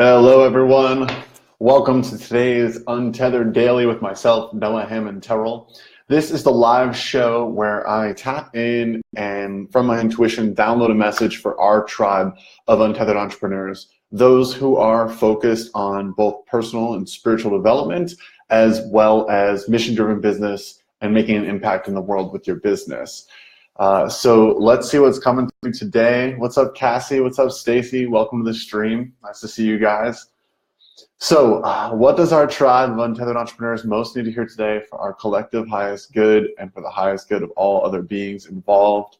Hello, everyone. Welcome to today's Untethered Daily with myself, Noah Hammond Terrell. This is the live show where I tap in and from my intuition download a message for our tribe of untethered entrepreneurs, those who are focused on both personal and spiritual development, as well as mission-driven business and making an impact in the world with your business. So let's see what's coming through today. What's up, Cassie? What's up, Stacy? Welcome to the stream. Nice to see you guys. So what does our tribe of untethered entrepreneurs most need to hear today for our collective highest good and for the highest good of all other beings involved?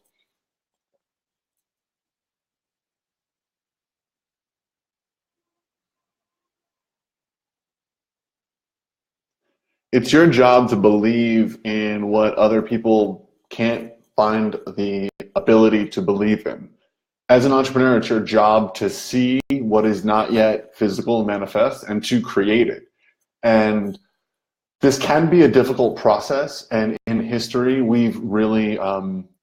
It's your job to believe in what other people can't find the ability to believe in. As an entrepreneur, it's your job to see what is not yet physical and manifest and to create it. And this can be a difficult process. And in history, we've really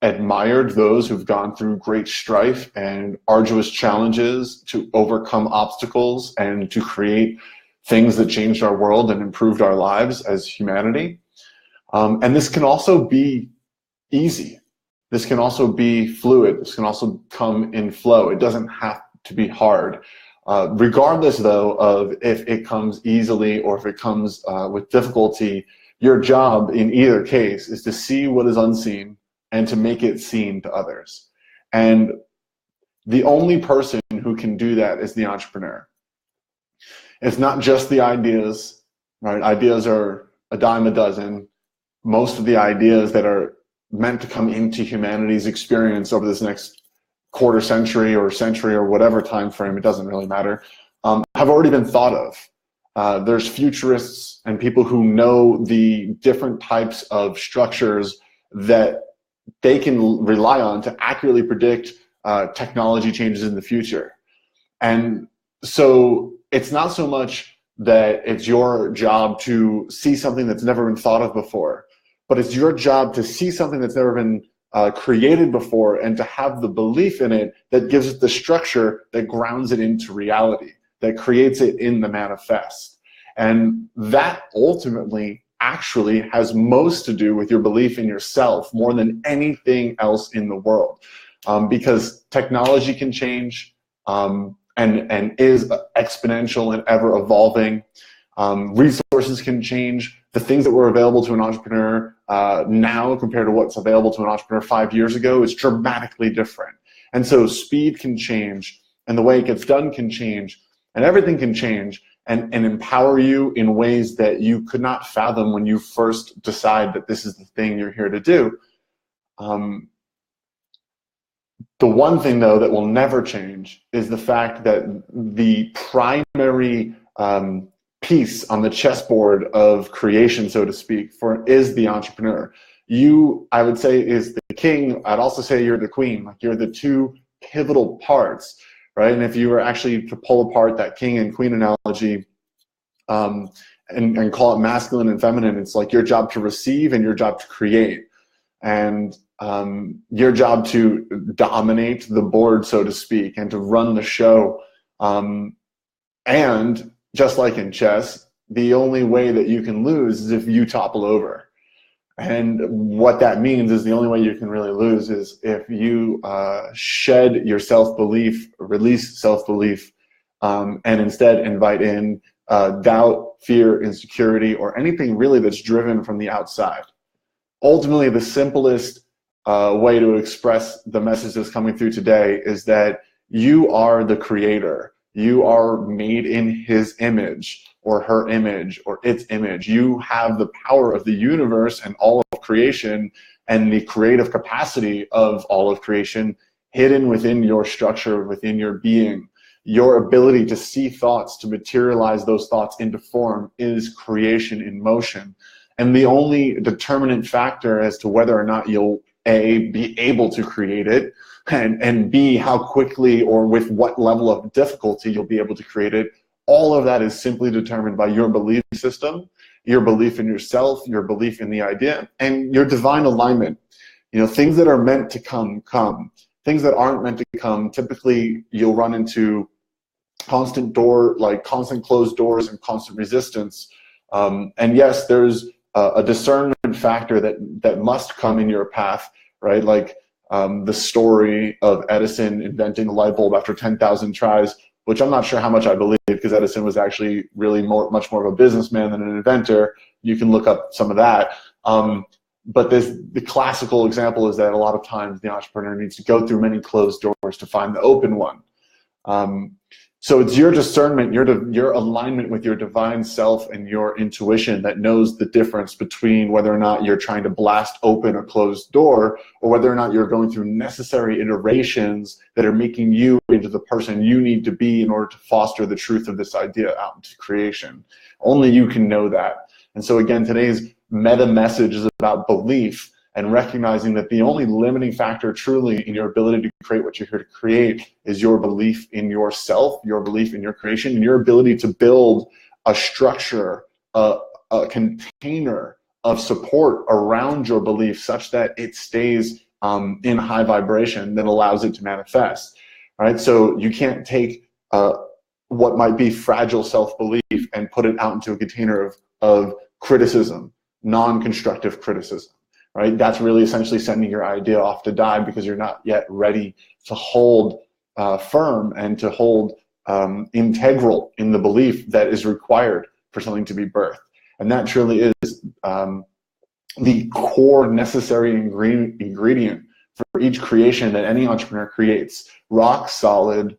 admired those who've gone through great strife and arduous challenges to overcome obstacles and to create things that changed our world and improved our lives as humanity. And this can also be easy. This can also be fluid. This can also come in flow. It doesn't have to be hard. Regardless, though, of if it comes easily or if it comes with difficulty, your job in either case is to see what is unseen and to make it seen to others. And the only person who can do that is the entrepreneur. It's not just the ideas, right? Ideas are a dime a dozen. Most of the ideas that are meant to come into humanity's experience over this next quarter century or whatever time frame, it doesn't really matter, have already been thought of. There's futurists and people who know the different types of structures that they can rely on to accurately predict technology changes in the future. And so it's not so much that it's your job to see something that's never been thought of before, but it's your job to see something that's never been created before and to have the belief in it that gives it the structure that grounds it into reality, that creates it in the manifest. And that ultimately actually has most to do with your belief in yourself more than anything else in the world. Because technology can change and is exponential and ever evolving. Resources can change. The things that were available to an entrepreneur now compared to what's available to an entrepreneur 5 years ago is dramatically different. And so speed can change, and the way it gets done can change, and everything can change and empower you in ways that you could not fathom when you first decide that this is the thing you're here to do. The one thing, though, that will never change is the fact that the primary piece on the chessboard of creation, so to speak, is the entrepreneur. You, I would say, is the king. I'd also say you're the queen. Like, you're the two pivotal parts, right? And if you were actually to pull apart that king and queen analogy and call it masculine and feminine, it's like your job to receive and your job to create. And your job to dominate the board, so to speak, and to run the show. And just like in chess, the only way that you can lose is if you topple over. And what that means is the only way you can really lose is if you shed your self-belief, release self-belief, and instead invite in doubt, fear, insecurity, or anything really that's driven from the outside. Ultimately, the simplest way to express the message that's coming through today is that you are the creator. You are made in his image or her image or its image. You have the power of the universe and all of creation and the creative capacity of all of creation hidden within your structure, within your being. Your ability to see thoughts, to materialize those thoughts into form is creation in motion. And the only determinant factor as to whether or not you'll A, be able to create it, and B, how quickly or with what level of difficulty you'll be able to create it, all of that is simply determined by your belief system, your belief in yourself, your belief in the idea, and your divine alignment. You know, things that are meant to come, come. Things that aren't meant to come, typically you'll run into constant closed doors and constant resistance. And yes, there's a discernment factor that must come in your path, right? Like the story of Edison inventing a light bulb after 10,000 tries, which I'm not sure how much I believe, because Edison was actually really much more of a businessman than an inventor. You can look up some of that. But the classical example is that a lot of times the entrepreneur needs to go through many closed doors to find the open one. So it's your discernment, your alignment with your divine self and your intuition that knows the difference between whether or not you're trying to blast open a closed door, or whether or not you're going through necessary iterations that are making you into the person you need to be in order to foster the truth of this idea out into creation. Only you can know that. And so again, today's meta message is about belief, and recognizing that the only limiting factor truly in your ability to create what you're here to create is your belief in yourself, your belief in your creation, and your ability to build a structure, a container of support around your belief such that it stays in high vibration that allows it to manifest. Right? So you can't take what might be fragile self-belief and put it out into a container of criticism, non-constructive criticism. Right? That's really essentially sending your idea off to die, because you're not yet ready to hold firm and to hold integral in the belief that is required for something to be birthed. And that truly is the core necessary ingredient for each creation that any entrepreneur creates. Rock solid,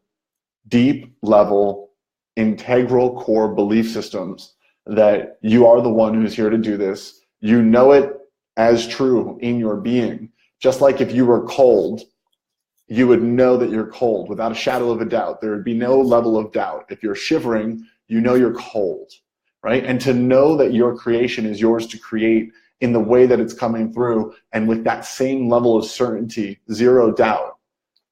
deep level, integral core belief systems that you are the one who's here to do this. You know it as true in your being. Just like if you were cold, you would know that you're cold without a shadow of a doubt. There would be no level of doubt. If you're shivering, you know you're cold, right? And to know that your creation is yours to create in the way that it's coming through, and with that same level of certainty, zero doubt,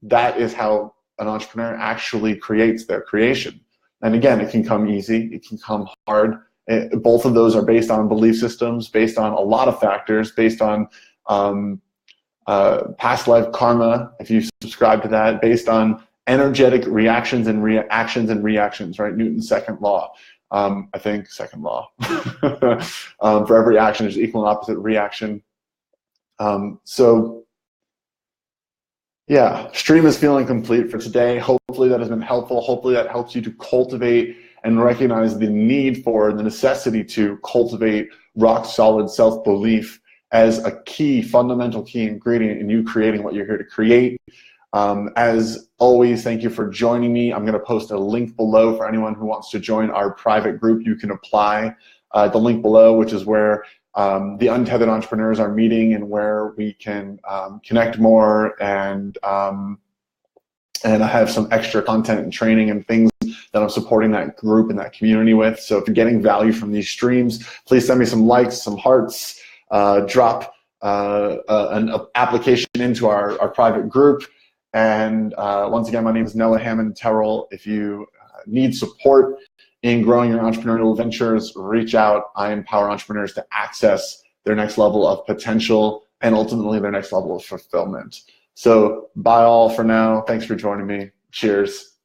that is how an entrepreneur actually creates their creation. And again, it can come easy, it can come hard. Both of those are based on belief systems, based on a lot of factors, based on past life karma, if you subscribe to that, based on energetic reactions and reactions, right? Newton's second law, I think, second law. For every action, there's equal and opposite reaction. So yeah, stream is feeling complete for today. Hopefully that has been helpful. Hopefully that helps you to cultivate and recognize the need for, the necessity to cultivate rock solid self-belief as a key, fundamental key ingredient in you creating what you're here to create. As always, thank you for joining me. I'm going to post a link below for anyone who wants to join our private group. You can apply the link below, which is where the Untethered Entrepreneurs are meeting, and where we can connect more, and I have some extra content and training and things that I'm supporting that group and that community with. So if you're getting value from these streams, please send me some likes, some hearts, drop an application into our private group. And once again, my name is Noah Hammond Terrell. If you need support in growing your entrepreneurial ventures, reach out. I empower entrepreneurs to access their next level of potential and ultimately their next level of fulfillment. So bye all for now. Thanks for joining me. Cheers.